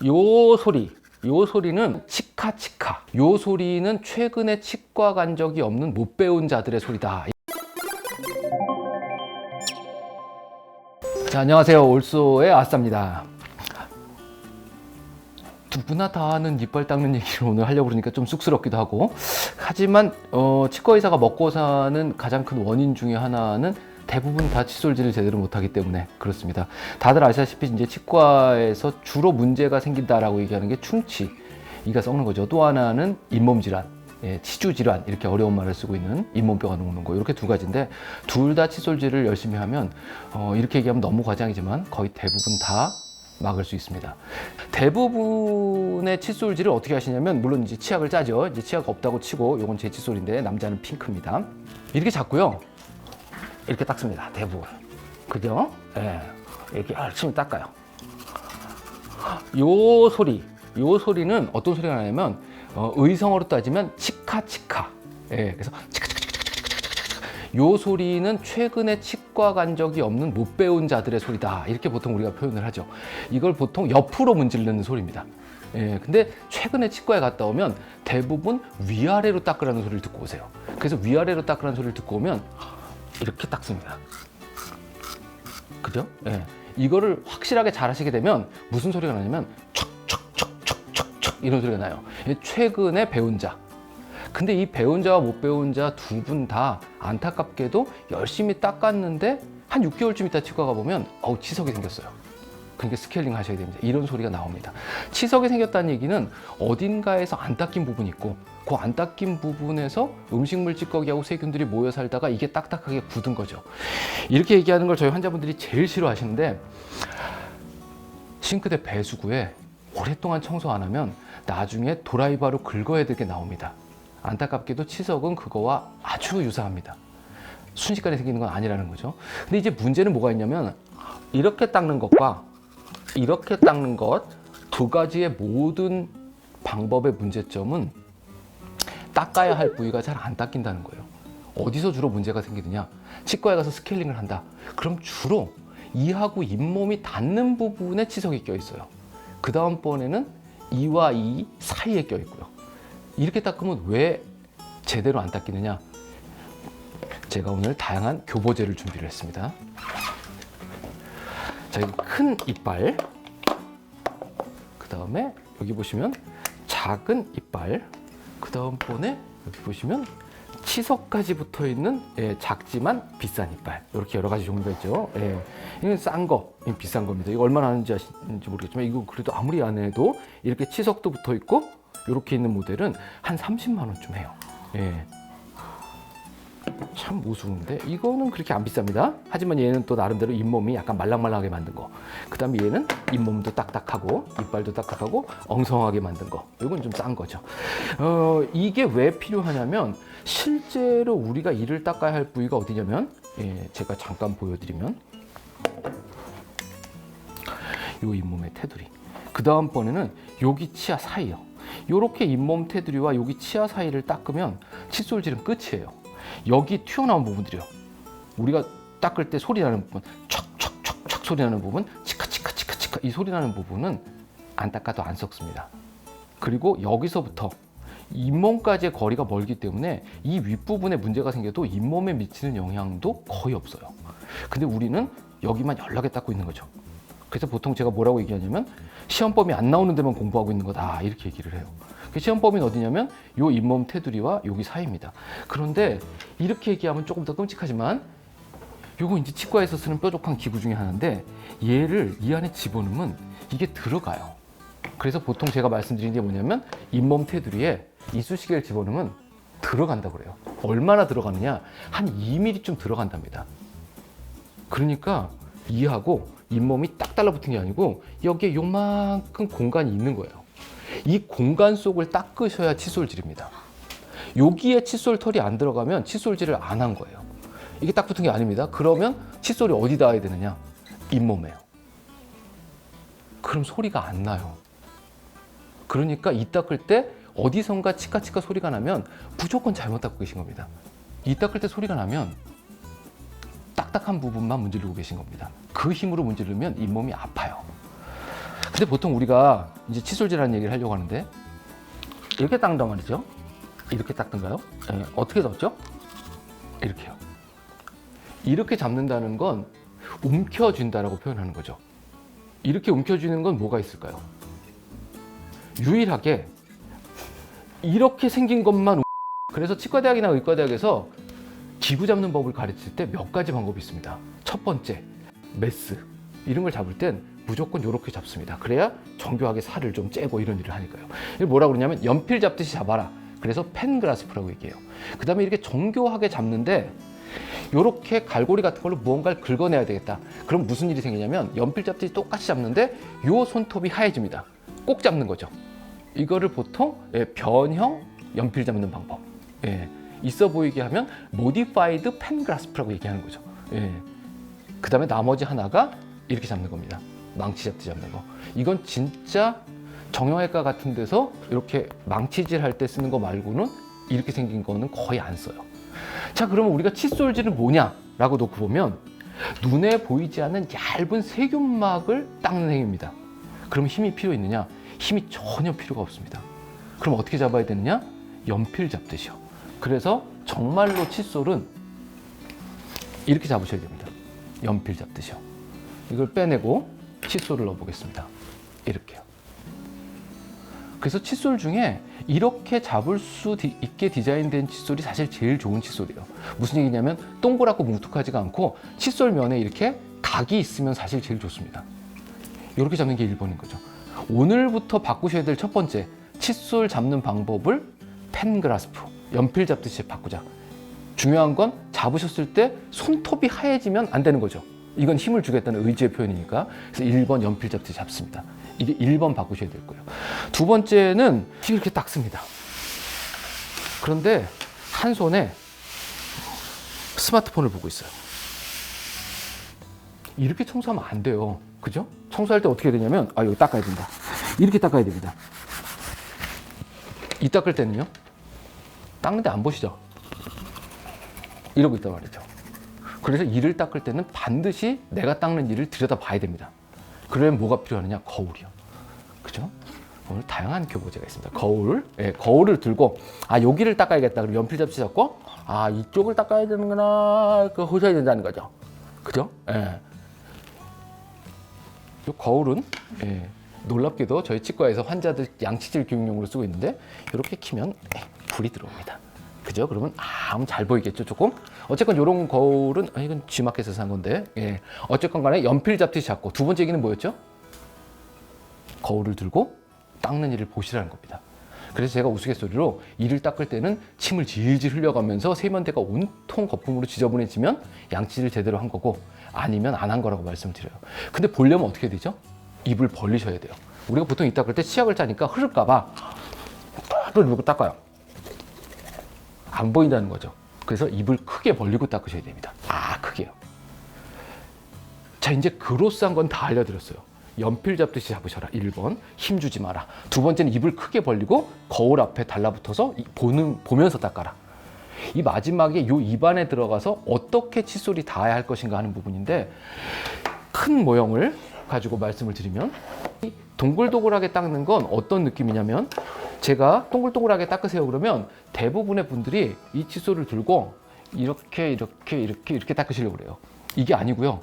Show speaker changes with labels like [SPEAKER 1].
[SPEAKER 1] 요 소리는 치카치카. 요 소리는 최근에 치과 간 적이 없는 못 배운 자들의 소리다. 자, 안녕하세요. 올소의 아싸입니다. 누구나 다 하는 이빨 닦는 얘기를 오늘 하려고 그러니까 좀 쑥스럽기도 하고, 하지만 치과 의사가 먹고 사는 가장 큰 원인 중에 하나는 대부분 다 칫솔질을 제대로 못하기 때문에 그렇습니다. 다들 아시다시피 이제 치과에서 주로 문제가 생긴다라고 얘기하는 게 충치, 이가 썩는 거죠. 또 하나는 잇몸 질환, 치주 질환, 이렇게 어려운 말을 쓰고 있는 잇몸뼈가 녹는 거, 이렇게 두 가지인데, 둘 다 칫솔질을 열심히 하면 이렇게 얘기하면 너무 과장이지만 거의 대부분 다 막을 수 있습니다. 대부분의 칫솔질을 어떻게 하시냐면, 물론 이제 치약을 짜죠. 이제 치약 없다고 치고, 요건 제 칫솔인데 남자는 핑크입니다. 이렇게 잡고요, 이렇게 닦습니다. 대부분. 그죠? 예. 이렇게 열심히 닦아요. 요 소리는 어떤 소리가 나냐면, 의성어로 따지면 치카치카. 예. 그래서 요 소리는 최근에 치과 간 적이 없는 못 배운 자들의 소리다. 이렇게 보통 우리가 표현을 하죠. 이걸 보통 옆으로 문지르는 소리입니다. 예, 근데 최근에 치과에 갔다 오면 대부분 위아래로 닦으라는 소리를 듣고 오세요. 그래서 위아래로 닦으라는 소리를 듣고 오면 이렇게 닦습니다. 그죠? 예. 이거를 확실하게 잘 하시게 되면 무슨 소리가 나냐면 척척척척척척 이런 소리가 나요. 최근에 배운 자. 근데 이 배운 자와 못 배운 자 두 분 다 안타깝게도 열심히 닦았는데 한 6개월쯤 있다 치과 가보면 치석이 생겼어요. 그러니까 스케일링 하셔야 됩니다. 이런 소리가 나옵니다. 치석이 생겼다는 얘기는 어딘가에서 안 닦인 부분이 있고, 그 안 닦인 부분에서 음식물 찌꺼기하고 세균들이 모여 살다가 이게 딱딱하게 굳은 거죠. 이렇게 얘기하는 걸 저희 환자분들이 제일 싫어하시는데, 싱크대 배수구에 오랫동안 청소 안 하면 나중에 도라이바로 긁어야 될 게 나옵니다. 안타깝게도 치석은 그거와 아주 유사합니다. 순식간에 생기는 건 아니라는 거죠. 근데 이제 문제는 뭐가 있냐면, 이렇게 닦는 것과 이렇게 닦는 것 두 가지의 모든 방법의 문제점은 닦아야 할 부위가 잘 안 닦인다는 거예요. 어디서 주로 문제가 생기느냐? 치과에 가서 스케일링을 한다. 그럼 주로 이하고 잇몸이 닿는 부분에 치석이 껴 있어요. 그 다음번에는 이와 이 사이에 껴 있고요. 이렇게 닦으면 왜 제대로 안 닦이느냐? 제가 오늘 다양한 교보제를 준비를 했습니다. 자, 여기 큰 이빨, 그 다음에 여기 보시면 작은 이빨, 그 다음번에 여기 보시면 치석까지 붙어 있는 작지만 비싼 이빨, 이렇게 여러 가지 종류가 있죠. 이건 싼 거, 이건 비싼 겁니다. 이거 얼마나 하는지 아시는지 모르겠지만, 이거 그래도 아무리 안 해도 이렇게 치석도 붙어 있고 이렇게 있는 모델은 한 30만 원쯤 해요. 참 우스운데 이거는 그렇게 안 비쌉니다. 하지만 얘는 또 나름대로 잇몸이 약간 말랑말랑하게 만든 거, 그 다음에 얘는 잇몸도 딱딱하고 이빨도 딱딱하고 엉성하게 만든 거, 이건 좀 싼 거죠. 이게 왜 필요하냐면, 실제로 우리가 이를 닦아야 할 부위가 어디냐면, 제가 잠깐 보여드리면 요 잇몸의 테두리, 그 다음번에는 여기 치아 사이요. 요렇게 잇몸 테두리와 여기 치아 사이를 닦으면 칫솔질은 끝이에요. 여기 튀어나온 부분들이요, 우리가 닦을 때 소리 나는 부분, 척척척척 소리 나는 부분, 치카치카치카치카 이 소리 나는 부분은 안 닦아도 안 썩습니다. 그리고 여기서부터 잇몸까지의 거리가 멀기 때문에 이 윗부분에 문제가 생겨도 잇몸에 미치는 영향도 거의 없어요. 근데 우리는 여기만 연락에 닦고 있는 거죠. 그래서 보통 제가 뭐라고 얘기하냐면, 시험범위 안 나오는 데만 공부하고 있는 거다, 이렇게 얘기를 해요. 그 시험범위는 어디냐면 요 잇몸 테두리와 여기 사이입니다. 그런데 이렇게 얘기하면 조금 더 끔찍하지만, 요거 이제 치과에서 쓰는 뾰족한 기구 중에 하나인데, 얘를 이 안에 집어넣으면 이게 들어가요. 그래서 보통 제가 말씀드린 게 뭐냐면, 잇몸 테두리에 이쑤시개를 집어넣으면 들어간다고 그래요. 얼마나 들어가느냐? 한 2mm쯤 들어간답니다. 그러니까 이하고 잇몸이 딱 달라붙은 게 아니고 여기에 요만큼 공간이 있는 거예요. 이 공간 속을 닦으셔야 칫솔질입니다. 여기에 칫솔 털이 안 들어가면 칫솔질을 안 한 거예요. 이게 딱 붙은 게 아닙니다. 그러면 칫솔이 어디 닿아야 되느냐? 잇몸에요. 그럼 소리가 안 나요. 그러니까 이 닦을 때 어디선가 치카치카 소리가 나면 무조건 잘못 닦고 계신 겁니다. 이 닦을 때 소리가 나면 딱딱한 부분만 문지르고 계신 겁니다. 그 힘으로 문지르면 잇몸이 아파요. 근데 보통 우리가 이제 칫솔질하는 얘기를 하려고 하는데 이렇게 닦는단 말이죠. 이렇게 닦든가요? 네, 어떻게 잡죠? 이렇게요. 이렇게 잡는다는 건 움켜쥔다라고 표현하는 거죠. 이렇게 움켜쥐는 건 뭐가 있을까요? 유일하게 이렇게 생긴 것만 그래서 치과대학이나 의과대학에서 기부 잡는 법을 가르칠 때 몇 가지 방법이 있습니다. 첫 번째, 메스 이런 걸 잡을 땐 무조건 이렇게 잡습니다. 그래야 정교하게 살을 좀 째고 이런 일을 하니까요. 이걸 뭐라고 그러냐면 연필 잡듯이 잡아라. 그래서 펜 그라스프라고 얘기해요. 그 다음에 이렇게 정교하게 잡는데 이렇게 갈고리 같은 걸로 무언가를 긁어내야 되겠다. 그럼 무슨 일이 생기냐면 연필 잡듯이 똑같이 잡는데 이 손톱이 하얘집니다. 꼭 잡는 거죠. 이거를 보통 변형 연필 잡는 방법. 있어 보이게 하면 모디파이드 펜 그라스프라고 얘기하는 거죠. 그 다음에 나머지 하나가 이렇게 잡는 겁니다. 망치 잡듯이 잡는 거. 이건 진짜 정형외과 같은 데서 이렇게 망치질 할 때 쓰는 거 말고는 이렇게 생긴 거는 거의 안 써요. 자, 그러면 우리가 칫솔질은 뭐냐라고 놓고 보면 눈에 보이지 않는 얇은 세균막을 닦는 행위입니다. 그럼 힘이 필요 있느냐? 힘이 전혀 필요가 없습니다. 그럼 어떻게 잡아야 되느냐? 연필 잡듯이요. 그래서 정말로 칫솔은 이렇게 잡으셔야 됩니다. 연필 잡듯이요. 이걸 빼내고 칫솔을 넣어보겠습니다. 이렇게요. 그래서 칫솔 중에 이렇게 잡을 수 있게 디자인된 칫솔이 사실 제일 좋은 칫솔이에요. 무슨 얘기냐면 동그랗고 뭉툭하지가 않고 칫솔 면에 이렇게 각이 있으면 사실 제일 좋습니다. 이렇게 잡는 게 1번인 거죠. 오늘부터 바꾸셔야 될 첫 번째, 칫솔 잡는 방법을 펜 그라스프, 연필 잡듯이 바꾸자. 중요한 건 잡으셨을 때 손톱이 하얘지면 안 되는 거죠. 이건 힘을 주겠다는 의지의 표현이니까. 그래서 1번 연필 잡듯이 잡습니다. 이게 1번 바꾸셔야 될 거예요. 두 번째는 이렇게 닦습니다. 그런데 한 손에 스마트폰을 보고 있어요. 이렇게 청소하면 안 돼요. 그죠? 청소할 때 어떻게 해야 되냐면, 여기 닦아야 된다. 이렇게 닦아야 됩니다. 이 닦을 때는요, 닦는데 안 보시죠? 이러고 있단 말이죠. 그래서 이를 닦을 때는 반드시 내가 닦는 이를 들여다 봐야 됩니다. 그러면 뭐가 필요하느냐? 거울이요. 그죠? 오늘 다양한 교보제가 있습니다. 거울. 거울을 들고, 여기를 닦아야겠다. 그럼 연필 잡지 잡고, 이쪽을 닦아야 되는구나. 그거 보셔야 된다는 거죠. 그죠? 이 거울은, 놀랍게도 저희 치과에서 환자들 양치질 교육용으로 쓰고 있는데, 이렇게 키면 불이 들어옵니다. 그죠? 그러면 한번 잘 보이겠죠, 조금? 어쨌건 이런 거울은 이건 G마켓에서 산 건데, 어쨌건 간에 연필 잡듯이 잡고, 두 번째 얘기는 뭐였죠? 거울을 들고 닦는 일을 보시라는 겁니다. 그래서 제가 우스갯소리로 이를 닦을 때는 침을 질질 흘려가면서 세면대가 온통 거품으로 지저분해지면 양치를 제대로 한 거고, 아니면 안 한 거라고 말씀을 드려요. 근데 보려면 어떻게 되죠? 입을 벌리셔야 돼요. 우리가 보통 이 닦을 때 치약을 짜니까 흐를까봐 또 이러고 닦아요. 안 보인다는 거죠. 그래서 입을 크게 벌리고 닦으셔야 됩니다. 크게요. 자, 이제 그로스한 건 다 알려드렸어요. 연필 잡듯이 잡으셔라. 1번. 힘 주지 마라. 두 번째는 입을 크게 벌리고 거울 앞에 달라붙어서 보면서 닦아라. 이 마지막에 요 입안에 들어가서 어떻게 칫솔이 닿아야 할 것인가 하는 부분인데, 큰 모형을 가지고 말씀을 드리면, 이 동글동글하게 닦는 건 어떤 느낌이냐면, 제가 동글동글하게 닦으세요 그러면 대부분의 분들이 이 칫솔을 들고 이렇게 닦으시려고 그래요. 이게 아니고요.